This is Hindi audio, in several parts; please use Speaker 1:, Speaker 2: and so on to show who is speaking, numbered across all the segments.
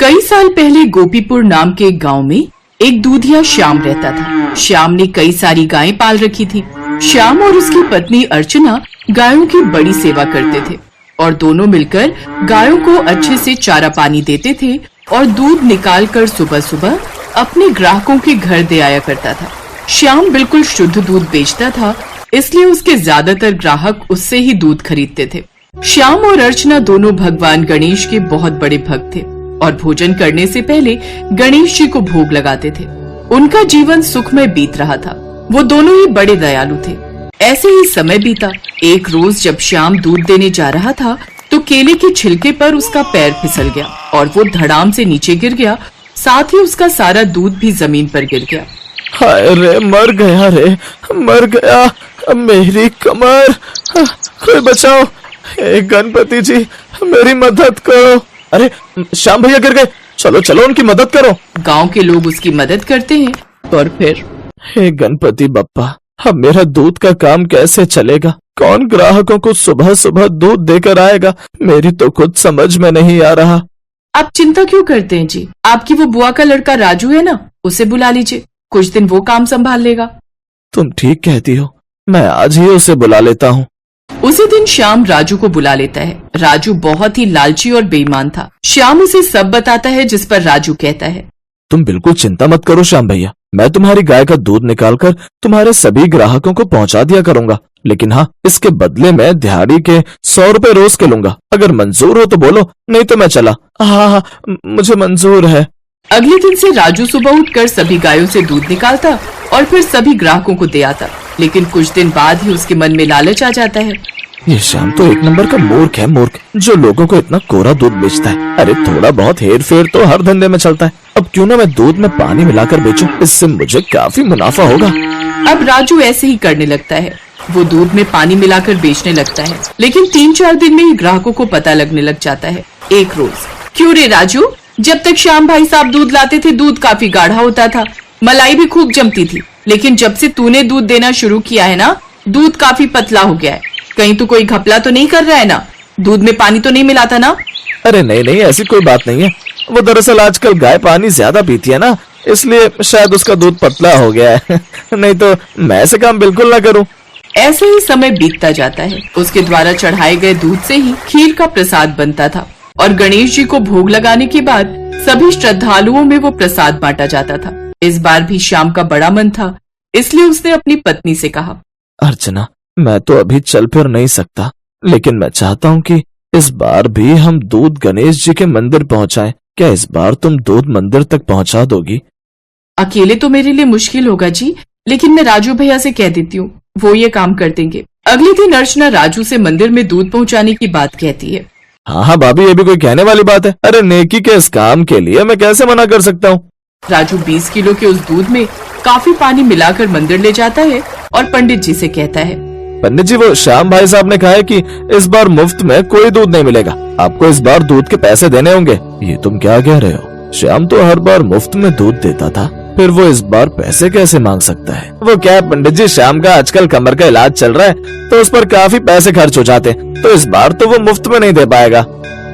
Speaker 1: कई साल पहले गोपीपुर नाम के एक गांव में एक दूधिया श्याम रहता था। श्याम ने कई सारी गायें पाल रखी थी। श्याम और उसकी पत्नी अर्चना गायों की बड़ी सेवा करते थे और दोनों मिलकर गायों को अच्छे से चारा पानी देते थे और दूध निकालकर सुबह सुबह अपने ग्राहकों के घर दे आया करता था। श्याम बिल्कुल शुद्ध दूध बेचता था, इसलिए उसके ज्यादातर ग्राहक उससे ही दूध खरीदते थे। श्याम और अर्चना दोनों भगवान गणेश के बहुत बड़े भक्त थे और भोजन करने से पहले गणेश जी को भोग लगाते थे। उनका जीवन सुखमय बीत रहा था। वो दोनों ही बड़े दयालु थे। ऐसे ही समय बीता। एक रोज जब श्याम दूध देने जा रहा था तो केले के छिलके पर उसका पैर फिसल गया और वो धड़ाम से नीचे गिर गया। साथ ही उसका सारा दूध भी जमीन पर गिर गया।
Speaker 2: हाय रे, मर गया रे, मर गया, मेरी कमर, कोई बचाओ, हे गणपति जी मेरी मदद करो। अरे श्याम भैया गिर गए, चलो चलो उनकी मदद करो।
Speaker 1: गांव के लोग उसकी मदद करते हैं और फिर
Speaker 2: हे गणपति बप्पा, अब मेरा दूध का काम कैसे चलेगा? कौन ग्राहकों को सुबह सुबह दूध देकर आएगा? मेरी तो कुछ समझ में नहीं आ रहा।
Speaker 1: आप चिंता क्यों करते हैं जी? आपकी वो बुआ का लड़का राजू है ना, उसे बुला लीजिए, कुछ दिन वो काम संभाल लेगा।
Speaker 2: तुम ठीक कहती हो, मैं आज ही उसे बुला लेता हूँ।
Speaker 1: उसी दिन श्याम राजू को बुला लेता है। राजू बहुत ही लालची और बेईमान था। श्याम उसे सब बताता है, जिस पर राजू कहता है,
Speaker 2: तुम बिल्कुल चिंता मत करो श्याम भैया, मैं तुम्हारी गाय का दूध निकालकर तुम्हारे सभी ग्राहकों को पहुंचा दिया करूंगा, लेकिन हाँ, इसके बदले में दिहाड़ी के 100 रुपए रोज के लूंगा। अगर मंजूर हो तो बोलो, नहीं तो मैं चला। हाँ हाँ, मुझे मंजूर है।
Speaker 1: अगले दिन से राजू सुबह उठकर सभी गायों से दूध निकालता और फिर सभी ग्राहकों को दे आता। लेकिन कुछ दिन बाद ही उसके मन में लालच आ जाता है।
Speaker 2: ये श्याम तो एक नंबर का मूर्ख है, मूर्ख, जो लोगों को इतना कोरा दूध बेचता है। अरे थोड़ा बहुत हेर फेर तो हर धंधे में चलता है। अब क्यों ना मैं दूध में पानी मिलाकर बेचूं, इससे मुझे काफी मुनाफा होगा।
Speaker 1: अब राजू ऐसे ही करने लगता है। वो दूध में पानी मिलाकर बेचने लगता है, लेकिन 3-4 दिन में ही ग्राहकों को पता लगने लग जाता है। एक रोज, क्यों रे राजू, जब तक श्याम भाई साहब दूध लाते थे दूध काफी गाढ़ा होता था, मलाई भी खूब जमती थी, लेकिन जब से तूने दूध देना शुरू किया है ना, दूध काफी पतला हो गया है। कहीं तू कोई घपला तो नहीं कर रहा है ना? दूध में पानी तो नहीं मिलाता ना?
Speaker 2: अरे नहीं नहीं, ऐसी कोई बात नहीं है। वो दरअसल आजकल गाय पानी ज्यादा पीती है ना, इसलिए शायद उसका दूध पतला हो गया है। नहीं तो मैं ऐसे काम बिल्कुल ना करूं।
Speaker 1: ऐसे ही समय बीतता जाता है। उसके द्वारा चढ़ाए गए दूध से ही खीर का प्रसाद बनता था और गणेश जी को भोग लगाने के बाद सभी श्रद्धालुओं में वो प्रसाद बांटा जाता था। इस बार भी श्याम का बड़ा मन था, इसलिए उसने अपनी पत्नी से कहा,
Speaker 2: अर्चना, मैं तो अभी चल फिर नहीं सकता, लेकिन मैं चाहता हूँ कि इस बार भी हम दूध गणेश जी के मंदिर पहुँचाएं। क्या इस बार तुम दूध मंदिर तक पहुँचा दोगी?
Speaker 1: अकेले तो मेरे लिए मुश्किल होगा जी, लेकिन मैं राजू भैया से कह देती हूँ, वो ये काम कर देंगे। अगले दिन अर्चना राजू से मंदिर में दूध पहुँचाने की बात कहती है।
Speaker 2: हाँ हाँ भाभी, ये भी कोई कहने वाली बात है? अरे नेकी के इस काम के लिए मैं कैसे मना कर सकता हूँ।
Speaker 1: राजू 20 किलो के उस दूध में काफी पानी मिलाकर मंदिर ले जाता है और पंडित जी से कहता है,
Speaker 2: पंडित जी, वो श्याम भाई साहब ने कहा है कि इस बार मुफ्त में कोई दूध नहीं मिलेगा, आपको इस बार दूध के पैसे देने होंगे। ये तुम क्या कह रहे हो? श्याम तो हर बार मुफ्त में दूध देता था, फिर वो इस बार पैसे कैसे मांग सकता है? वो क्या है पंडित जी, श्याम का आजकल कमर का इलाज चल रहा है तो उस पर काफी पैसे खर्च हो जाते, तो इस बार तो वो मुफ्त में नहीं दे पाएगा।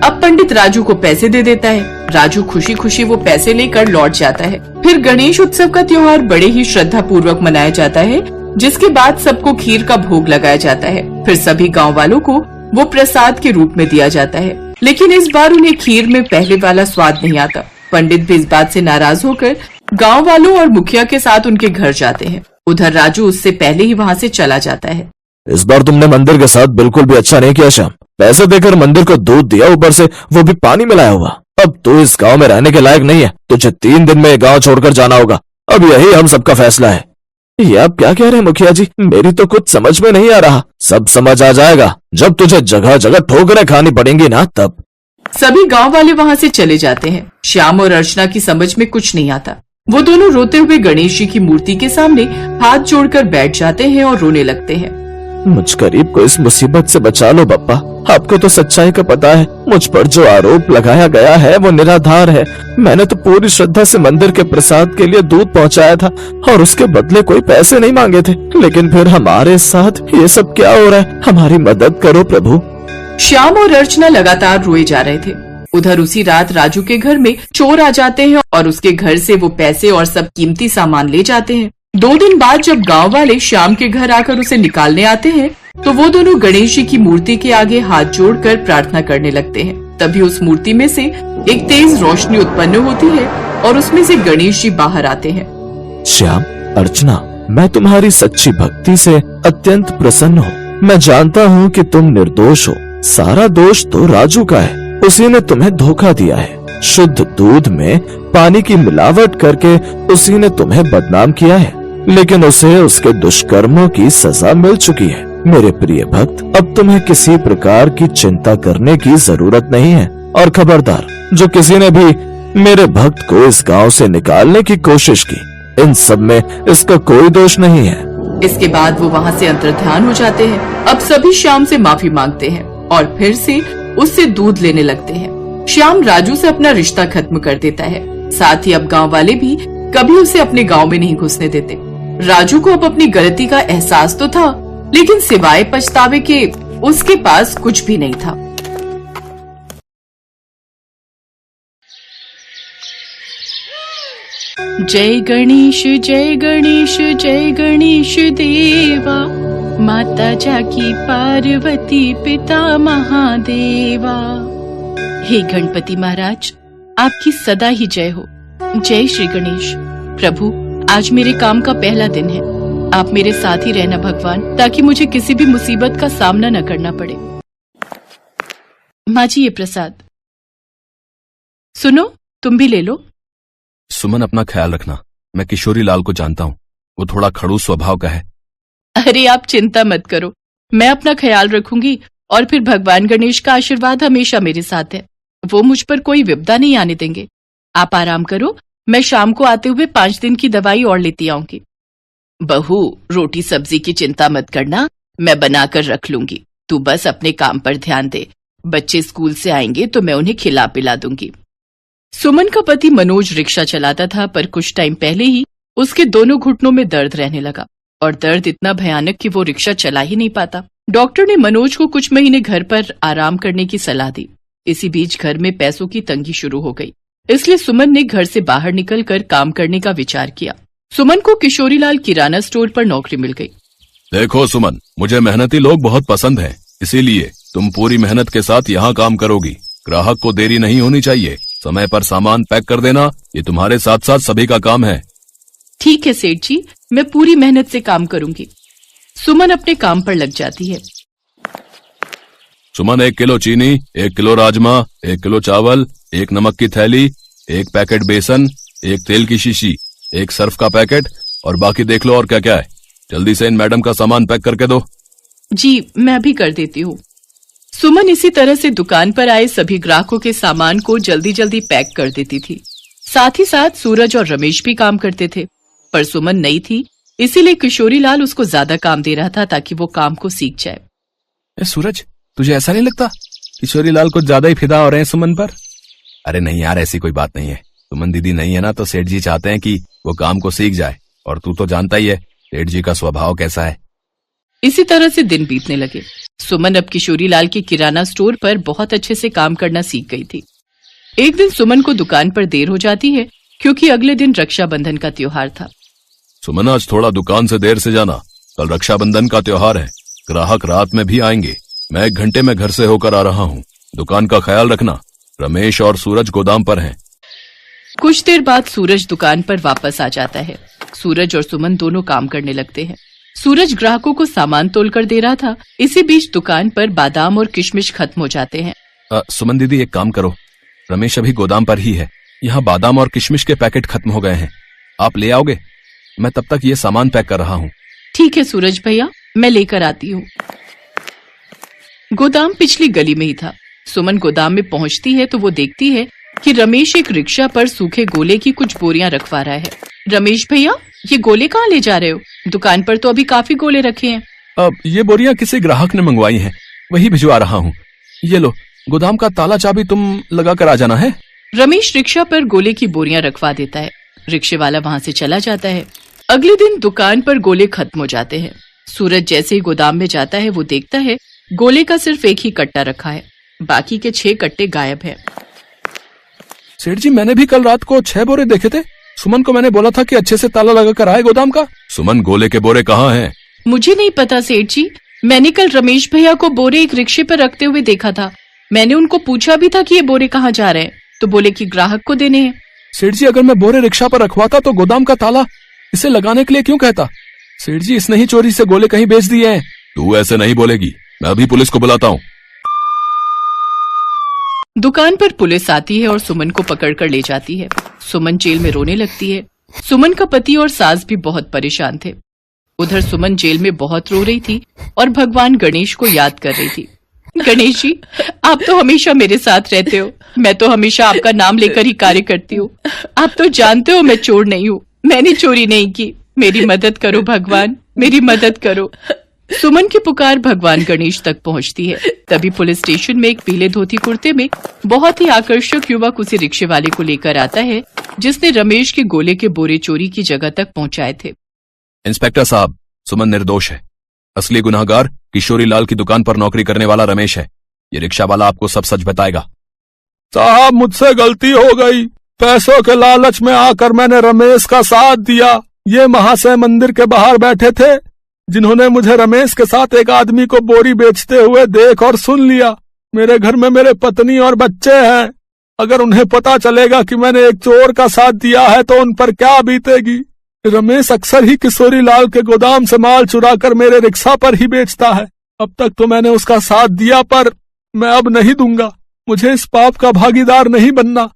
Speaker 1: अब पंडित राजू को पैसे दे देता है। राजू खुशी खुशी वो पैसे लेकर लौट जाता है। फिर गणेश उत्सव का त्योहार बड़े ही श्रद्धा पूर्वक मनाया जाता है, जिसके बाद सबको खीर का भोग लगाया जाता है। फिर सभी गांव वालों को वो प्रसाद के रूप में दिया जाता है, लेकिन इस बार उन्हें खीर में पहले वाला स्वाद नहीं आता। पंडित भी इस बात से नाराज होकर गांव वालों और मुखिया के साथ उनके घर जाते हैं। उधर राजू उससे पहले ही वहाँ से चला जाता है।
Speaker 2: इस बार तुमने मंदिर के साथ बिल्कुल भी अच्छा नहीं किया श्याम। पैसे देकर मंदिर को दूध दिया, ऊपर से वो भी पानी मिलाया हुआ। अब तो इस गांव में रहने के लायक नहीं है, तुझे 3 दिन में ये गांव छोड़कर जाना होगा। अब यही हम सबका फैसला है। ये आप क्या कह रहे हैं मुखिया जी? मेरी तो कुछ समझ में नहीं आ रहा। सब समझ आ जाएगा जब तुझे जगह जगह ठोकरें खानी पड़ेंगी ना, तब।
Speaker 1: सभी गांव वाले वहाँ से चले जाते हैं। श्याम और अर्चना की समझ में कुछ नहीं आता। वो दोनों रोते हुए गणेश जी की मूर्ति के सामने हाथ जोड़कर बैठ जाते हैं और रोने लगते हैं।
Speaker 2: मुझ गरीब को इस मुसीबत से बचा लो बप्पा। आपको तो सच्चाई का पता है, मुझ पर जो आरोप लगाया गया है वो निराधार है। मैंने तो पूरी श्रद्धा से मंदिर के प्रसाद के लिए दूध पहुंचाया था और उसके बदले कोई पैसे नहीं मांगे थे, लेकिन फिर हमारे साथ ये सब क्या हो रहा है? हमारी मदद करो प्रभु।
Speaker 1: श्याम और अर्चना लगातार रोए जा रहे थे। उधर उसी रात राजू के घर में चोर आ जाते हैं और उसके घर से वो पैसे और सब कीमती सामान ले जाते हैं। 2 दिन बाद जब गांव वाले श्याम के घर आकर उसे निकालने आते हैं तो वो दोनों गणेश जी की मूर्ति के आगे हाथ जोड़कर प्रार्थना करने लगते हैं। तभी उस मूर्ति में से एक तेज रोशनी उत्पन्न होती है और उसमें से गणेश जी बाहर आते हैं।
Speaker 2: श्याम, अर्चना, मैं तुम्हारी सच्ची भक्ति से अत्यंत प्रसन्न हूँ। मैं जानता हूँ कि तुम निर्दोष हो। सारा दोष तो राजू का है। उसी ने तुम्हें धोखा दिया है। शुद्ध दूध में पानी की मिलावट करके उसी ने तुम्हें बदनाम किया है, लेकिन उसे उसके दुष्कर्मों की सजा मिल चुकी है। मेरे प्रिय भक्त, अब तुम्हें किसी प्रकार की चिंता करने की जरूरत नहीं है। और खबरदार, जो किसी ने भी मेरे भक्त को इस गांव से निकालने की कोशिश की, इन सब में इसका कोई दोष नहीं है।
Speaker 1: इसके बाद वो वहाँ से अंतर्ध्यान हो जाते हैं। अब सभी श्याम से माफी मांगते हैं और फिर से उससे दूध लेने लगते हैं। श्याम राजू से अपना रिश्ता खत्म कर देता है। साथ ही अब गांव वाले भी कभी उसे अपने गांव में नहीं घुसने देते। राजू को अब अपनी गलती का एहसास तो था, लेकिन सिवाय पछतावे के उसके पास कुछ भी नहीं था। जय गणेश जय गणेश जय गणेश देवा, माता जाकी पार्वती पिता महादेवा। हे गणपति महाराज, आपकी सदा ही जय हो। जय श्री गणेश। प्रभु, आज मेरे काम का पहला दिन है। आप मेरे साथ ही रहना भगवान, ताकि मुझे किसी भी मुसीबत का सामना न करना पड़े। माँ जी, ये प्रसाद सुनो, तुम भी ले लो।
Speaker 3: सुमन, अपना ख्याल रखना। मैं किशोरी लाल को जानता हूँ, वो थोड़ा खड़ूस स्वभाव का है।
Speaker 1: अरे आप चिंता मत करो, मैं अपना ख्याल रखूंगी और फिर भगवान गणेश का आशीर्वाद हमेशा मेरे साथ है। वो मुझ पर कोई विपदा नहीं आने देंगे। आप आराम करो, मैं शाम को आते हुए 5 दिन की दवाई और लेती आऊंगी। बहू, रोटी सब्जी की चिंता मत करना, मैं बनाकर रख लूंगी। तू बस अपने काम पर ध्यान दे। बच्चे स्कूल से आएंगे तो मैं उन्हें खिला पिला दूंगी। सुमन का पति मनोज रिक्शा चलाता था, पर कुछ टाइम पहले ही उसके दोनों घुटनों में दर्द रहने लगा और दर्द इतना भयानक कि वो रिक्शा चला ही नहीं पाता। डॉक्टर ने मनोज को कुछ महीने घर पर आराम करने की सलाह दी। इसी बीच घर में पैसों की तंगी शुरू हो गई, इसलिए सुमन ने घर से बाहर निकलकर काम करने का विचार किया। सुमन को किशोरीलाल किराना स्टोर पर नौकरी मिल गई।
Speaker 3: देखो सुमन, मुझे मेहनती लोग बहुत पसंद हैं, इसीलिए तुम पूरी मेहनत के साथ यहाँ काम करोगी। ग्राहक को देरी नहीं होनी चाहिए। समय पर सामान पैक कर देना, ये तुम्हारे साथ साथ सभी का काम है।
Speaker 1: ठीक है सेठ जी, मैं पूरी मेहनत से काम करूंगी। सुमन अपने काम पर लग जाती है।
Speaker 3: सुमन, 1 किलो चीनी, 1 किलो राजमा, 1 किलो चावल, 1 नमक की थैली, 1 पैकेट बेसन, 1 तेल की शीशी, 1 सर्फ का पैकेट, और बाकी देख लो और क्या क्या है। जल्दी से इन मैडम का सामान पैक करके दो।
Speaker 1: जी, मैं अभी कर देती हूँ। सुमन इसी तरह से दुकान पर आए सभी ग्राहकों के सामान को जल्दी जल्दी पैक कर देती थी। साथ ही साथ सूरज और रमेश भी काम करते थे, पर सुमन नई थी, इसीलिए किशोरीलाल उसको ज्यादा काम दे रहा था ताकि वो काम को सीख जाए।
Speaker 3: सूरज, तुझे ऐसा नहीं लगता किशोरीलाल कुछ ज्यादा ही फिदा हो रहे हैं सुमन पर? अरे नहीं यार, ऐसी कोई बात नहीं है। सुमन दीदी नहीं है ना, तो सेठ जी चाहते हैं कि वो काम को सीख जाए, और तू तो जानता ही है सेठ जी का स्वभाव कैसा है।
Speaker 1: इसी तरह से दिन बीतने लगे। सुमन अब किशोरीलाल के किराना स्टोर पर बहुत अच्छे से काम करना सीख गई थी। एक दिन सुमन को दुकान पर देर हो जाती है, क्योंकि अगले दिन रक्षाबंधन का त्योहार था।
Speaker 3: सुमन, आज थोड़ा दुकान से देर से जाना, कल रक्षाबंधन का त्योहार है। ग्राहक रात में भी आएंगे। मैं 1 घंटे में घर से होकर आ रहा हूँ। दुकान का ख्याल रखना। रमेश और सूरज गोदाम पर हैं।
Speaker 1: कुछ देर बाद सूरज दुकान पर वापस आ जाता है। सूरज और सुमन दोनों काम करने लगते हैं। सूरज ग्राहकों को सामान तोलकर दे रहा था। इसी बीच दुकान पर बादाम और किशमिश खत्म हो जाते हैं।
Speaker 3: सुमन दीदी, एक काम करो, रमेश अभी गोदाम पर ही है। यहाँ बादाम और किशमिश के पैकेट खत्म हो गए हैं, आप ले आओगे? मैं तब तक ये सामान पैक कर रहा हूँ।
Speaker 1: ठीक है सूरज भैया, मैं लेकर आती हूँ। गोदाम पिछली गली में ही था। सुमन गोदाम में पहुँचती है तो वो देखती है कि रमेश एक रिक्शा पर सूखे गोले की कुछ बोरियां रखवा रहा है। रमेश भैया, ये गोले कहाँ ले जा रहे हो? दुकान पर तो अभी काफी गोले रखे हैं।
Speaker 3: अब ये बोरियां किसी ग्राहक ने मंगवाई हैं, वही भिजवा रहा हूँ। ये लो, गोदाम का ताला चाबी तुम लगा कर आ जाना है।
Speaker 1: रमेश रिक्शा पर गोले की बोरियां रखवा देता है। रिक्शे वाला वहाँ से चला जाता है। अगले दिन दुकान पर गोले खत्म हो जाते हैं। सूरज जैसे ही गोदाम में जाता है, वो देखता है गोले का सिर्फ एक ही कट्टा रखा है, बाकी के 6 कट्टे गायब है।
Speaker 3: सेठ जी, मैंने भी कल रात को 6 बोरे देखे थे। सुमन को मैंने बोला था कि अच्छे से ताला लगा कर आए गोदाम का। सुमन, गोले के बोरे कहाँ हैं?
Speaker 1: मुझे नहीं पता सेठ जी, मैंने कल रमेश भैया को बोरे एक रिक्शे पर रखते हुए देखा था। मैंने उनको पूछा भी था कि ये बोरे कहाँ जा रहे हैं, तो बोले कि ग्राहक को देने हैं।
Speaker 3: सेठ जी, अगर मैं बोरे रिक्शा पर रखवाता तो गोदाम का ताला इसे लगाने के लिए क्यों कहता? सेठ जी, इसने ही चोरी से गोले कहीं बेच दिए हैं। तू ऐसे नहीं बोलेगी, मैं अभी पुलिस को बुलाता हूँ।
Speaker 1: दुकान पर पुलिस आती है और सुमन को पकड़कर ले जाती है। सुमन जेल में रोने लगती है। सुमन का पति और सास भी बहुत परेशान थे। उधर सुमन जेल में बहुत रो रही थी और भगवान गणेश को याद कर रही थी। गणेश जी, आप तो हमेशा मेरे साथ रहते हो, मैं तो हमेशा आपका नाम लेकर ही कार्य करती हूँ। आप तो जानते हो मैं चोर नहीं हूँ, मैंने चोरी नहीं की, मेरी मदद करो भगवान, मेरी मदद करो। सुमन की पुकार भगवान गणेश तक पहुंचती है। तभी पुलिस स्टेशन में एक पीले धोती कुर्ते में बहुत ही आकर्षक युवक उसी रिक्शे वाले को लेकर आता है जिसने रमेश के गोले के बोरे चोरी की जगह तक पहुंचाए थे।
Speaker 3: इंस्पेक्टर साहब, सुमन निर्दोष है। असली गुनहगार किशोरी लाल की दुकान पर नौकरी करने वाला रमेश है। ये रिक्शा वाला आपको सब सच बताएगा। साहब, मुझसे गलती हो गई। पैसों के लालच में आकर मैंने रमेश का साथ दिया। ये महाशय मंदिर के बाहर बैठे थे, जिन्होंने मुझे रमेश के साथ एक आदमी को बोरी बेचते हुए देख और सुन लिया। मेरे घर में मेरे पत्नी और बच्चे हैं। अगर उन्हें पता चलेगा कि मैंने एक चोर का साथ दिया है तो उन पर क्या बीतेगी। रमेश अक्सर ही किशोरी लाल के गोदाम से माल चुरा कर मेरे रिक्शा पर ही बेचता है। अब तक तो मैंने उसका साथ दिया, पर मैं अब नहीं दूंगा। मुझे इस पाप का भागीदार नहीं बनना।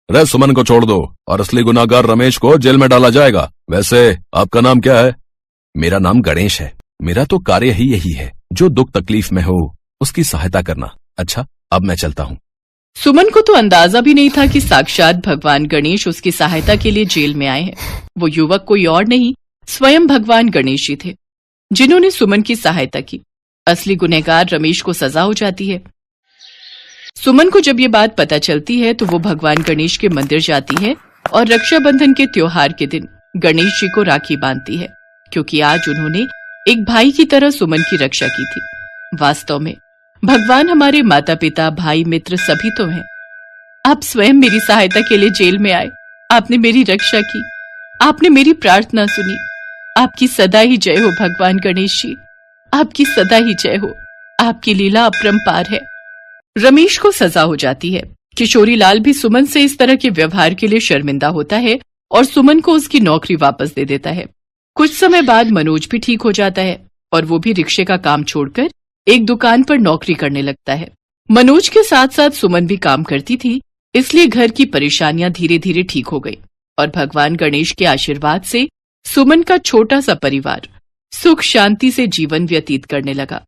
Speaker 3: रे, सुमन को छोड़ दो और असली गुनाहगार रमेश को जेल में डाला जाएगा। वैसे आपका नाम क्या है? मेरा नाम गणेश है। मेरा तो कार्य ही यही है, जो दुख तकलीफ में हो उसकी सहायता करना। अच्छा, अब मैं चलता हूँ।
Speaker 1: सुमन को तो अंदाजा भी नहीं था कि साक्षात भगवान गणेश उसकी सहायता के लिए जेल में आए हैं। वो युवक कोई और नहीं, स्वयं भगवान गणेश ही थे, जिन्होंने सुमन की सहायता की। असली गुनहगार रमेश को सजा हो जाती है। सुमन को जब ये बात पता चलती है तो वो भगवान गणेश के मंदिर जाती है और रक्षाबंधन के त्योहार के दिन गणेश जी को राखी बांधती है, क्योंकि आज उन्होंने एक भाई की तरह सुमन की रक्षा की थी। वास्तव में भगवान हमारे माता पिता, भाई, मित्र सभी तो हैं। आप स्वयं मेरी सहायता के लिए जेल में आए, आपने मेरी रक्षा की, आपने मेरी प्रार्थना सुनी। आपकी सदा ही जय हो भगवान गणेश जी, आपकी सदा ही जय हो। आपकी लीला अपरंपार है। रमेश को सजा हो जाती है। किशोरी लाल भी सुमन से इस तरह के व्यवहार के लिए शर्मिंदा होता है और सुमन को उसकी नौकरी वापस दे देता है। कुछ समय बाद मनोज भी ठीक हो जाता है और वो भी रिक्शे का काम छोड़कर एक दुकान पर नौकरी करने लगता है। मनोज के साथ साथ सुमन भी काम करती थी, इसलिए घर की परेशानियां धीरे धीरे ठीक हो गई और भगवान गणेश के आशीर्वाद से सुमन का छोटा सा परिवार सुख शांति से जीवन व्यतीत करने लगा।